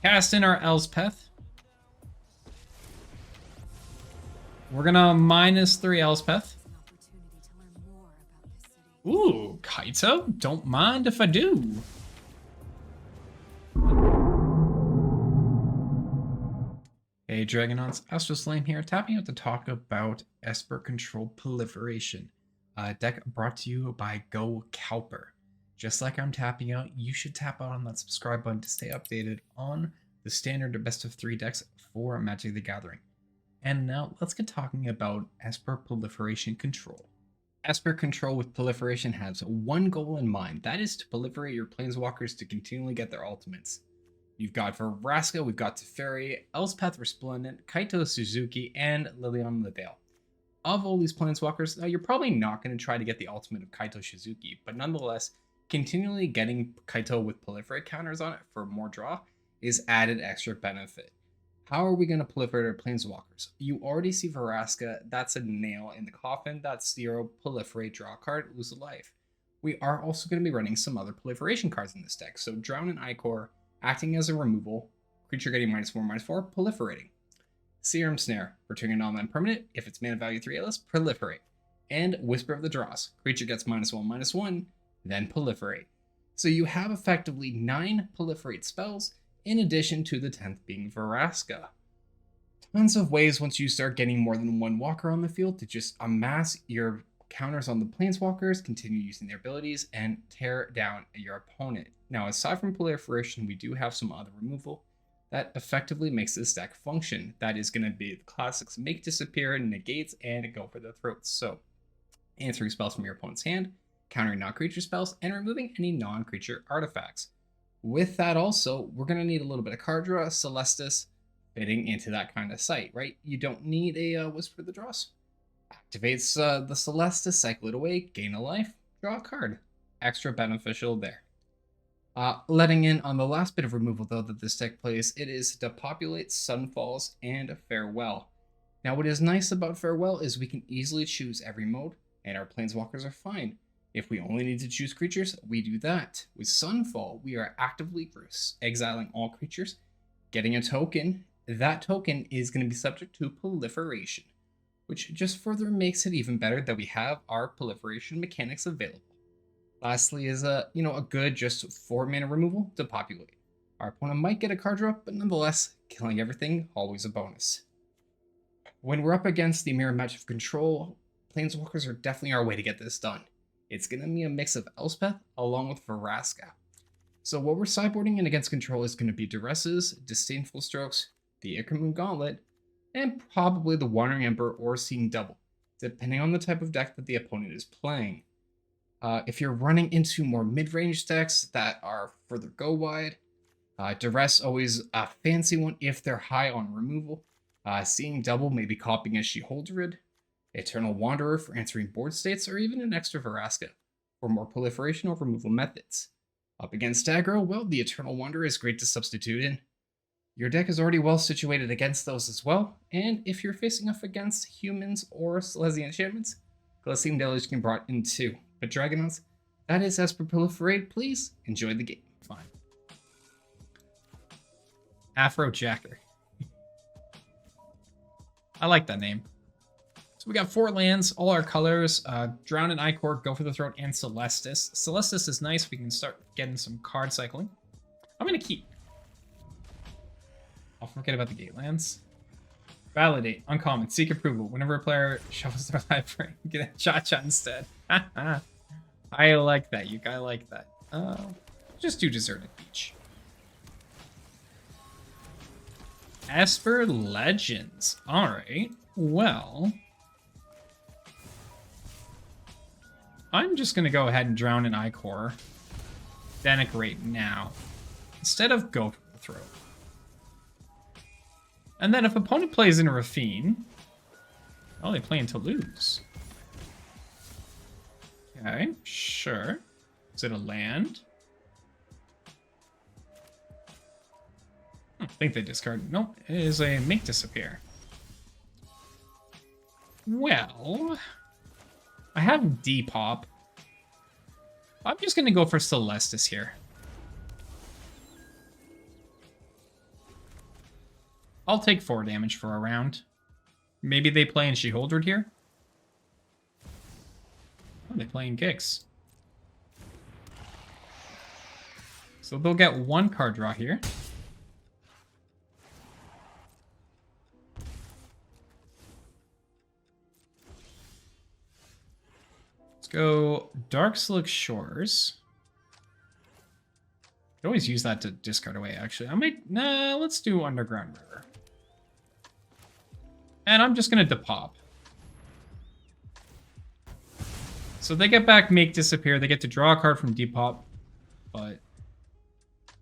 Cast in our Elspeth. We're gonna -3 Elspeth. Ooh, Kaito, don't mind if I do. Hey Dragonauts, Astralsflame here, tapping out to talk about Esper Control Proliferation, a deck brought to you by Gokalper. Just like I'm tapping out, you should tap out on that subscribe button to stay updated on the standard best of 3 decks for Magic the Gathering. And now let's get talking about Esper Proliferation Control. Esper Control with Proliferation has one goal in mind, that is to proliferate your planeswalkers to continually get their ultimates. You've got Vraska, we've got Teferi, Elspeth Resplendent, Kaito Shizuki, and Liliana the Veil. Of all these planeswalkers, now you're probably not going to try to get the ultimate of Kaito Shizuki, but nonetheless, continually getting Kaito with proliferate counters on it for more draw is added extra benefit. How are we going to proliferate our planeswalkers? You already see Vraska, that's a nail in the coffin, that's 0 proliferate draw card, lose a life. We are also going to be running some other proliferation cards in this deck, so Drown and Ichor, acting as a removal, creature getting -4/-4, proliferating. Serum Snare, returning a non-land permanent, if it's mana value 3 or less, proliferate. And Whisper of the Dross, creature gets -1/-1, then proliferate. So you have effectively 9 proliferate spells, in addition to the 10th being Vraska. Tons of ways once you start getting more than one walker on the field to just amass your counters on the planeswalkers, continue using their abilities, and tear down your opponent. Now, aside from proliferation, we do have some other removal that effectively makes this deck function. That is going to be the classics make disappear, negates, and go for the throats. So, answering spells from your opponent's hand, countering non-creature spells, and removing any non-creature artifacts. With that also, we're going to need a little bit of card draw, Celestis, fitting into that kind of site, right? You don't need a Whisper of the Dross. Activates the Celestis, cycle it away, gain a life, draw a card. Extra beneficial there. Letting in on the last bit of removal, though, that this deck plays, it is Depopulate, Sunfalls, and Farewell. Now, what is nice about Farewell is we can easily choose every mode, and our planeswalkers are fine. If we only need to choose creatures, we do that. With Sunfall, we are actively exiling all creatures, getting a token. That token is going to be subject to proliferation, which just further makes it even better that we have our proliferation mechanics available. Lastly is a good just 4 mana removal to populate. Our opponent might get a card draw, but nonetheless, killing everything, always a bonus. When we're up against the mirror match of control, planeswalkers are definitely our way to get this done. It's going to be a mix of Elspeth along with Vraska. So what we're sideboarding in against control is going to be Duresses, Disdainful Strokes, the Ichor Gauntlet, and probably the Wandering Emperor or Seeing Double, depending on the type of deck that the opponent is playing. If you're running into more mid-range decks that are further go wide, Duress always a fancy one if they're high on removal. Seeing Double, maybe copying a She-Holdered, Eternal Wanderer for answering board states, or even an extra Vraska for more proliferation or removal methods. Up against aggro, well, the Eternal Wanderer is great to substitute in. Your deck is already well situated against those as well, and if you're facing off against humans or Silesian enchantments, Glacial Deluge can be brought in too. But Dragonauts, that is Esper Proliferate. Please enjoy the game. Fine. Afrojacker. I like that name. So we got 4 lands, all our colors, Drown and Ichor, Go for the Throat, and Celestis. Celestis is nice, we can start getting some card cycling. I'm going to keep. I'll forget about the gate lands. Validate, uncommon, seek approval. Whenever a player shuffles their library, get a cha-cha instead. I like that, I like that. Just do Deserted Beach. Esper Legends. Alright, well... I'm just going to go ahead and Drown in Ichor. Denigrate now. Instead of Go for the Throat. And then if opponent plays in a Rafine... Oh, they play into lose. Okay, sure. Is it a land? I think they discard... Nope, it is a Make Disappear. Well... I have Depop. I'm just going to go for Celestis here. I'll take 4 damage for a round. Maybe they play in She-Holdred here? Oh, they play in Gix. So they'll get 1 card draw here. Let's go Darkslick Shores. I always use that to discard away, actually. Let's do Underground River. And I'm just going to depop. So they get back Make Disappear. They get to draw a card from Depop. But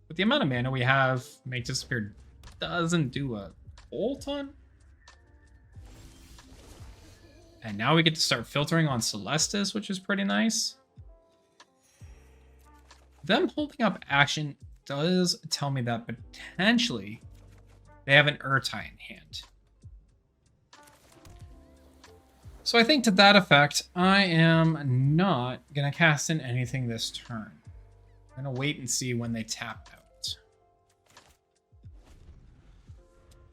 with the amount of mana we have, Make Disappear doesn't do a whole ton. And now we get to start filtering on Celestis, which is pretty nice. Them holding up action does tell me that potentially they have an Urtai in hand. So I think to that effect, I am not going to cast in anything this turn. I'm going to wait and see when they tap out.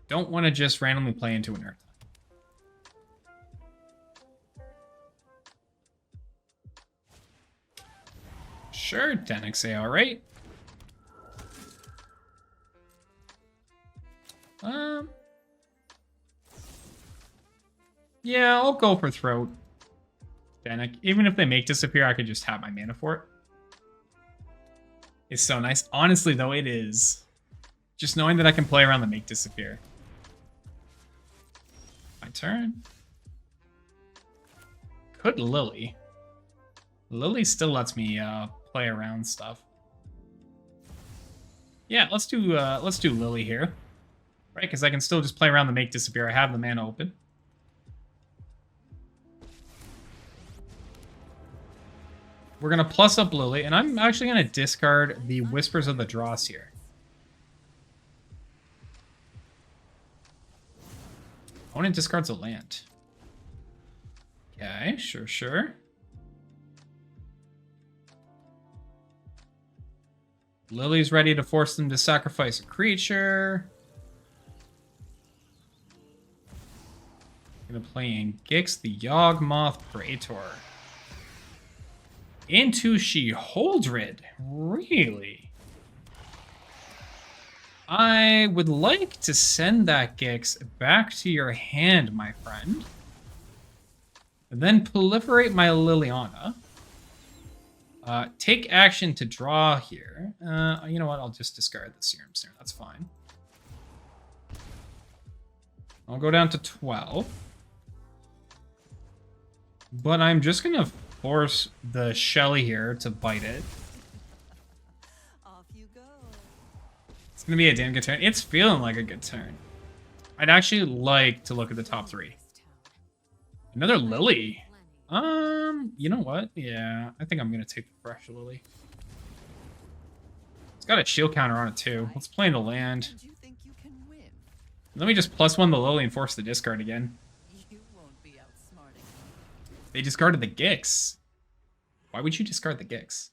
Don't want to just randomly play into an Urtai. Sure, Denix, alright. Yeah, I'll go for Throat. Danik. Even if they Make Disappear, I could just have my mana for it. It's so nice. Honestly, though, it is. Just knowing that I can play around the Make Disappear. My turn. Could Lily. Lily still lets me play around stuff. Yeah, let's do Lily here. Right, because I can still just play around the Make Disappear. I have the mana open. We're going to plus up Lily, and I'm actually going to discard the Whispers of the Dross here. Opponent discards a land. Okay, sure. Lily's ready to force them to sacrifice a creature. Gonna play in Gix, the Yawgmoth Praetor. Into She-Holdred. Really? I would like to send that Gix back to your hand, my friend. And then proliferate my Liliana. Take action to draw here. You know what? I'll just discard the Serum Snare. That's fine. I'll go down to 12. But I'm just going to force the Shelly here to bite it. Off you go. It's going to be a damn good turn. It's feeling like a good turn. I'd actually like to look at the top 3. Another Lily. You know what? Yeah, I think I'm going to take the fresh Lily. It's got a shield counter on it, too. Let's play in the land. Let me just +1 the Lily and force the discard again. They discarded the Gix. Why would you discard the Gix?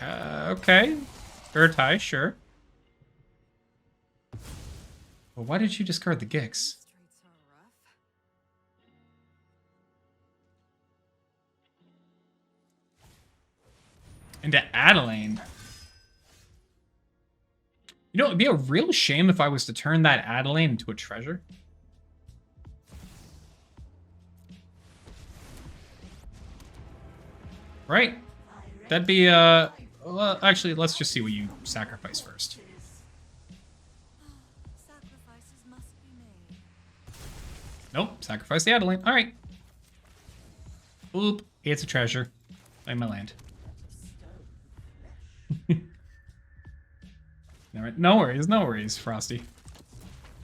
Okay. Urtai, sure. Well, why did you discard the Gix? Into Adeline. You know, it'd be a real shame if I was to turn that Adeline into a treasure. Right? That'd be, well, actually, let's just see what you sacrifice first. Nope, sacrifice the Adeline. All right. Oop, it's a treasure. Play my land. No worries, Frosty.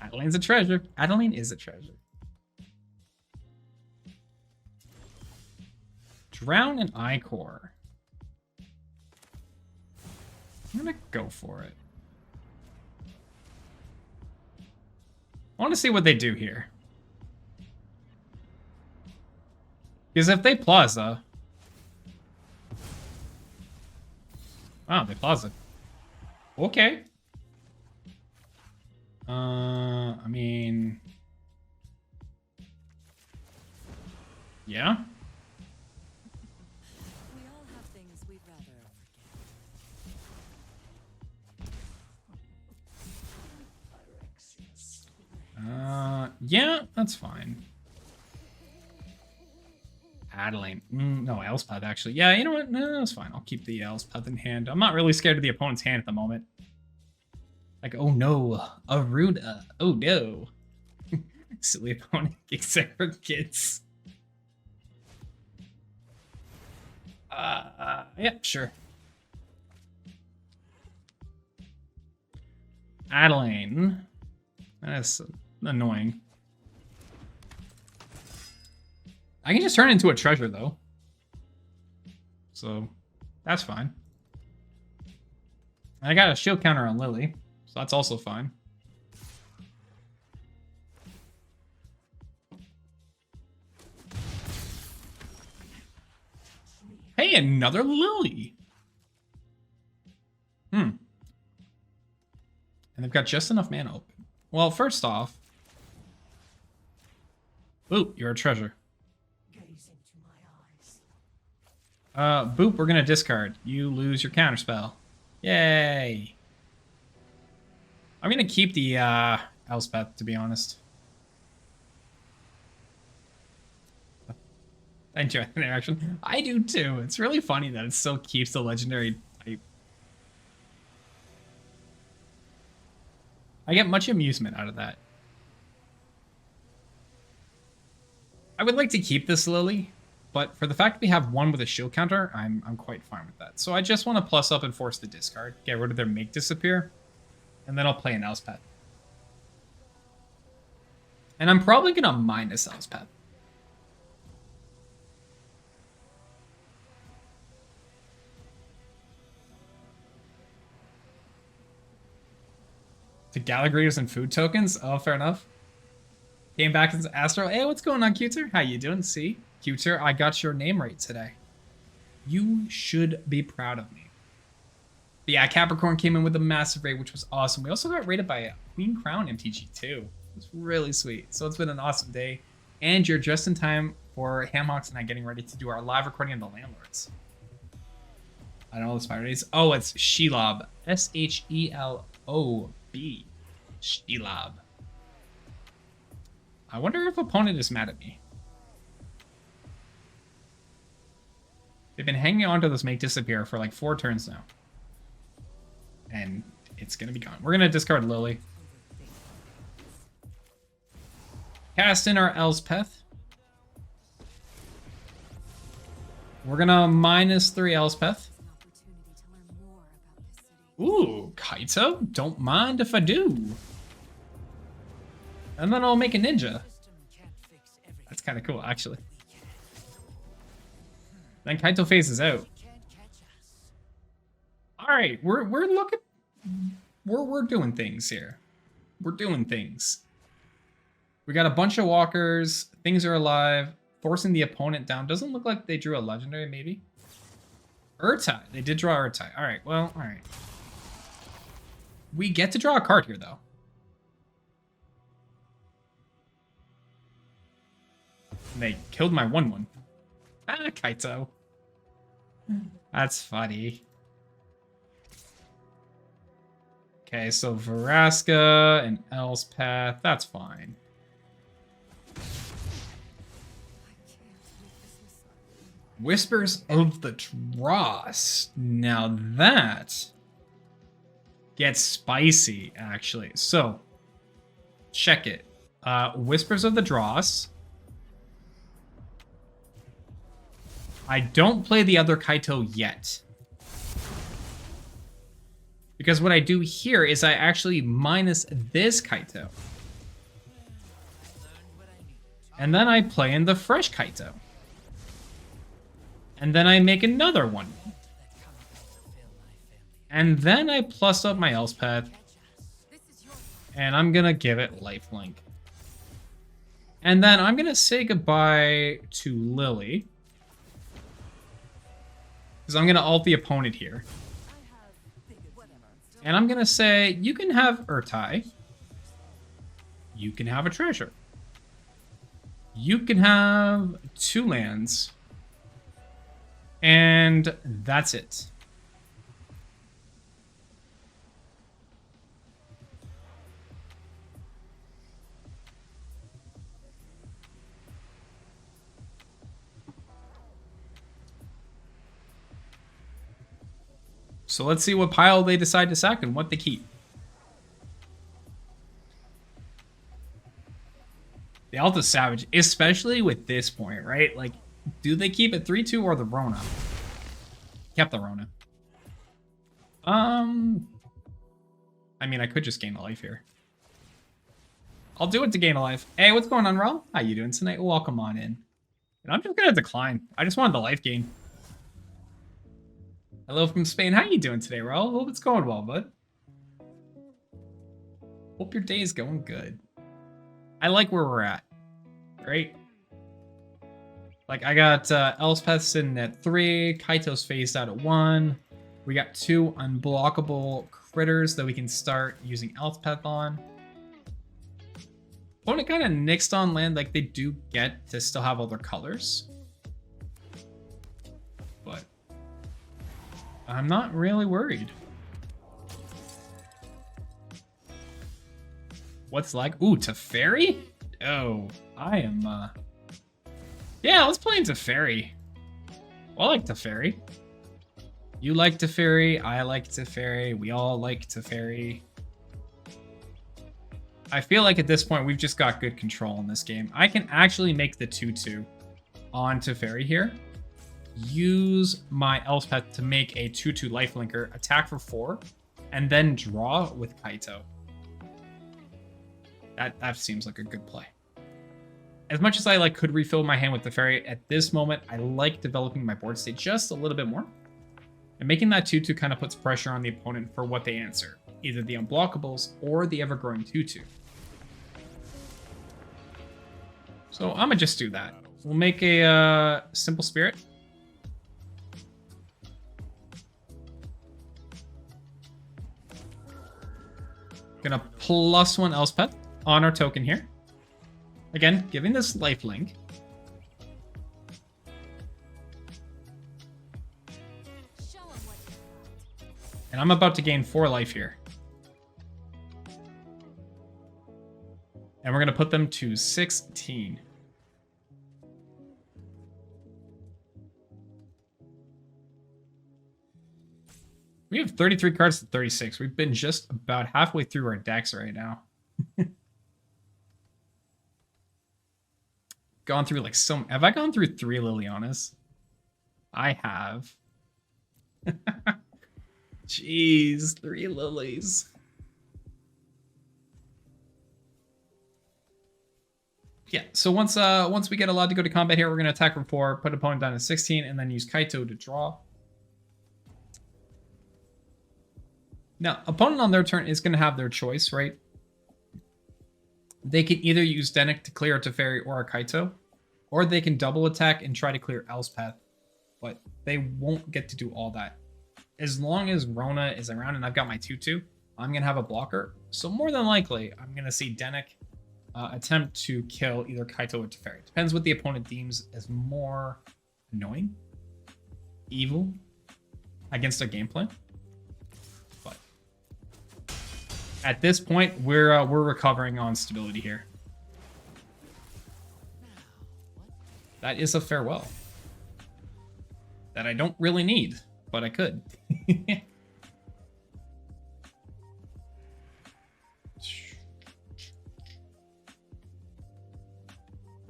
Adeline's a treasure. Adeline is a treasure. Drown an Ichor. I'm gonna go for it. I want to see what they do here. Because if they Plaza... Wow, they Plaza. Okay. I mean... Yeah? We all have things we'd rather forget. Yeah, that's fine. Adeline. No, Elspeth, actually. Yeah, you know what? No, that's fine. I'll keep the Elspeth in hand. I'm not really scared of the opponent's hand at the moment. Like, oh no, Aruna. Oh no. Silly opponent except for kids. Yeah, sure. Adeline. That's annoying. I can just turn it into a treasure, though. So, that's fine. I got a shield counter on Lily, so that's also fine. Hey, another Lily! And they've got just enough mana open. Well, first off... Ooh, you're a treasure. Boop, we're gonna discard. You lose your counterspell. Yay! I'm gonna keep the, Elspeth, to be honest. I enjoy the interaction. I do too. It's really funny that it still keeps the legendary type. I get much amusement out of that. I would like to keep this Lily, but for the fact we have one with a shield counter, I'm quite fine with that. So I just want to plus up and force the discard, get rid of their make disappear, and then I'll play an Elspeth. And I'm probably gonna minus Elspeth. To Gallagher's and food tokens? Oh, fair enough. Came back as Astral. Hey, what's going on, Cuter? How you doing? See? Cuter, I got your name right today. You should be proud of me. But yeah, Capricorn came in with a massive raid, which was awesome. We also got raided by a Queen Crown MTG too. It was really sweet. So it's been an awesome day. And you're just in time for Hamhawks and I getting ready to do our live recording of the Landlords. I don't know the spider days. Oh, it's Shelob. Shelob. Shelob. I wonder if opponent is mad at me. They've been hanging on to this make disappear for like 4 turns now. And it's gonna be gone. We're gonna discard Lily. Cast in our Elspeth. We're gonna -3 Elspeth. Ooh, Kaito? Don't mind if I do. And then I'll make a ninja. That's kind of cool, actually. Then Kaito phases out. All right, we're looking, we're doing things here. We're doing things. We got a bunch of walkers. Things are alive. Forcing the opponent down. Doesn't look like they drew a legendary, maybe. Urtai. They did draw Urtai. All right. Well, all right. We get to draw a card here, though. And they killed my 1/1. Ah, Kaito. That's funny. Okay, so Vraska and Elspeth. That's fine. Whispers of the Dross. Now that gets spicy, actually. So, check it. Whispers of the Dross. I don't play the other Kaito yet. Because what I do here is I actually minus this Kaito. And then I play in the fresh Kaito. And then I make another one. And then I plus up my Elspeth. And I'm gonna give it lifelink. And then I'm gonna say goodbye to Lily. Because I'm gonna ult the opponent here. And I'm going to say you can have Urtai. You can have a treasure. You can have 2 lands. And that's it. So let's see what pile they decide to sack and what they keep. The Alta Savage, especially with this point, right? Like, do they keep it 3-2 or the Rona? Kept the Rona. I mean, I could just gain a life here. I'll do it to gain a life. Hey, what's going on, Ral? How you doing tonight? Welcome on in. And I'm just gonna decline. I just wanted the life gain. Hello from Spain. How you doing today, Ral? Hope it's going well, bud. Hope your day is going good. I like where we're at, right? Like, I got Elspeth sitting at 3, Kaito's phased out at 1. We got 2 unblockable critters that we can start using Elspeth on. Opponent kind of nixed on land, like they do get to still have all their colors. But I'm not really worried. What's like? Ooh, Teferi? Oh, I am, yeah, let's play into Teferi. Well, I like Teferi. You like Teferi, I like Teferi, we all like Teferi. I feel like at this point, we've just got good control in this game. I can actually make the 2-2 on Teferi here. Use my Elspeth to make a 2-2 lifelinker, attack for 4, and then draw with Kaito. That seems like a good play. As much as I could refill my hand with Teferi, at this moment, I like developing my board state just a little bit more. And making that 2-2 kind of puts pressure on the opponent for what they answer. Either the unblockables or the ever-growing 2-2. So I'm gonna just do that. We'll make a simple spirit. Gonna +1 Elspeth on our token here. Again, giving this lifelink. And I'm about to gain 4 life here. And we're going to put them to 16. We have 33 cards to 36. We've been just about halfway through our decks right now. Gone through like some... Have I gone through 3 Lilianas? I have. Jeez, 3 lilies. Yeah, so once we get allowed to go to combat here, we're going to attack for 4, put opponent down to 16, and then use Kaito to draw. Now, opponent on their turn is going to have their choice, right? They can either use Dennick to clear a Teferi or a Kaito, or they can double attack and try to clear Elspeth, but they won't get to do all that. As long as Rona is around and I've got my 2-2, I'm going to have a blocker. So more than likely, I'm going to see Dennick attempt to kill either Kaito or Teferi. Depends what the opponent deems as more annoying, evil against their game plan. But at this point, we're recovering on stability here. That is a farewell that I don't really need, but I could.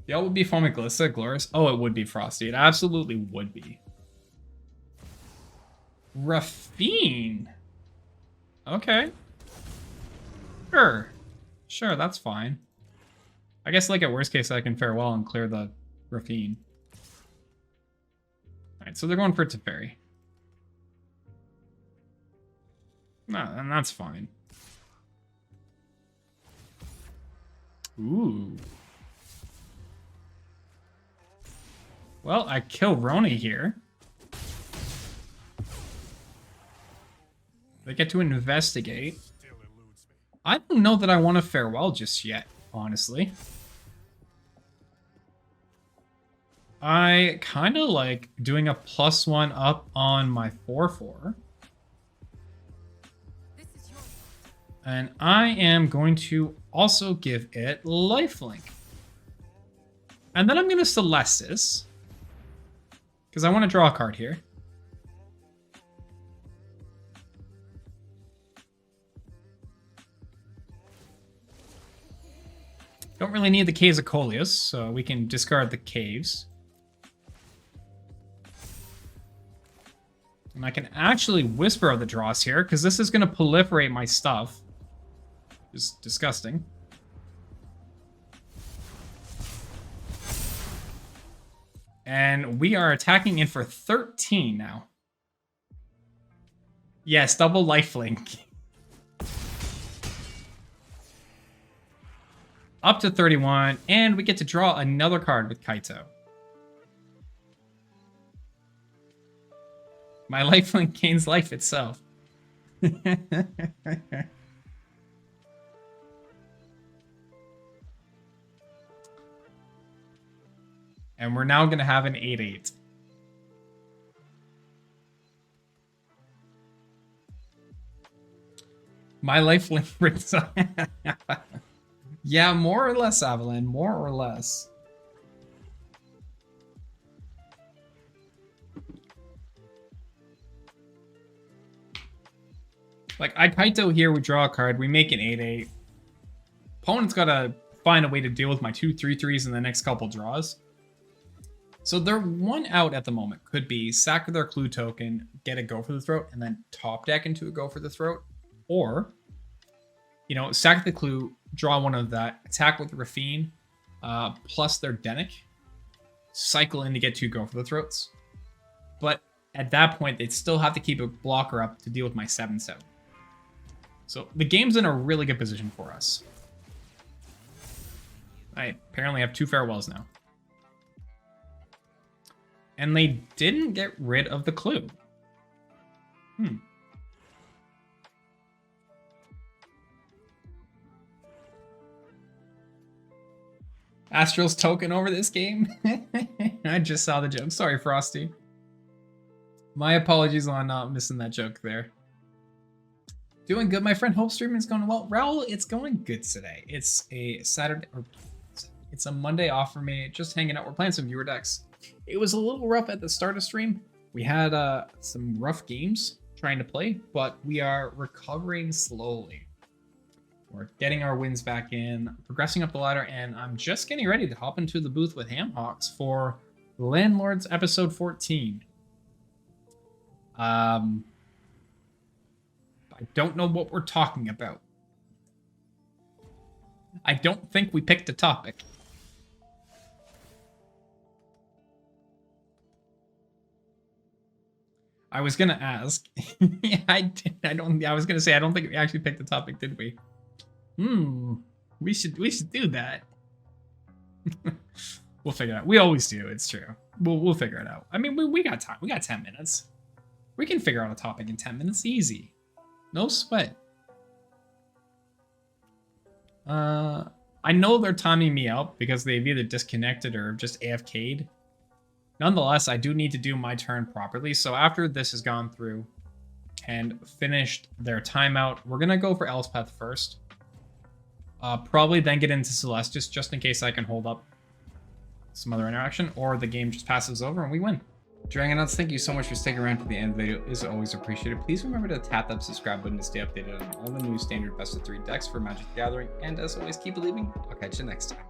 Yeah, it would be Foaming Glissa, Glorious. Oh, it would be Frosty. It absolutely would be. Raffine. Okay. Sure, that's fine. I guess like at worst case I can farewell and clear the Raffine. Alright, so they're going for Teferi. No, and that's fine. Ooh. Well, I kill Roni here. They get to investigate. I don't know that I want to farewell just yet, honestly. I kind of like doing a +1 up on my 4/4. And I am going to also give it lifelink. And then I'm going to Celestis. Because I want to draw a card here. Don't really need the Caves of Koilos, so we can discard the Caves. And I can actually Whisper of the Dross here, because this is going to proliferate my stuff. Just disgusting. And we are attacking in for 13 now. Yes, double lifelink. Up to 31, and we get to draw another card with Kaito. My lifelink gains life itself. And we're now going to have an 8/8. My lifelink brings up. Yeah, more or less, Avalon. More or less. Like, I Kaito here, we draw a card, we make an 8/8. Opponent's got to find a way to deal with my 2 3/3s in the next couple draws. So their one out at the moment could be sack their clue token, get a Go for the Throat, and then top deck into a Go for the Throat. Or, you know, sack the clue, draw one of that, attack with Rafine, plus their Denic, cycle in to get 2 Go for the Throats. But at that point, they'd still have to keep a blocker up to deal with my 7/7. So the game's in a really good position for us. I apparently have 2 farewells now. And they didn't get rid of the clue. Astral's token over this game? I just saw the joke. Sorry, Frosty. My apologies on not missing that joke there. Doing good, my friend. Hope streaming is going well. Raul, it's going good today. It's a Saturday, or it's a Monday off for me. Just hanging out. We're playing some viewer decks. It was a little rough at the start of stream. We had some rough games trying to play, but we are recovering slowly. We're getting our wins back in, progressing up the ladder, and I'm just getting ready to hop into the booth with Hamhawks for Landlords episode 14. I don't know what we're talking about. I don't think we picked a topic. I was gonna ask. Yeah, I did. I was gonna say I don't think we actually picked the topic, did we? We should do that. We'll figure it out. We always do. It's true. We'll figure it out. I mean, we got time. We got 10 minutes. We can figure out a topic in 10 minutes. Easy. No sweat. I know they're timing me out because they've either disconnected or just AFK'd. Nonetheless, I do need to do my turn properly. So after this has gone through and finished their timeout, we're going to go for Elspeth first. Probably then get into Celestis just in case I can hold up some other interaction, or the game just passes over and we win. Dragonauts, thank you so much for sticking around to the end of the video. It is always appreciated. Please remember to tap that subscribe button to stay updated on all the new standard best of 3 decks for Magic the Gathering. And as always, keep believing. I'll catch you next time.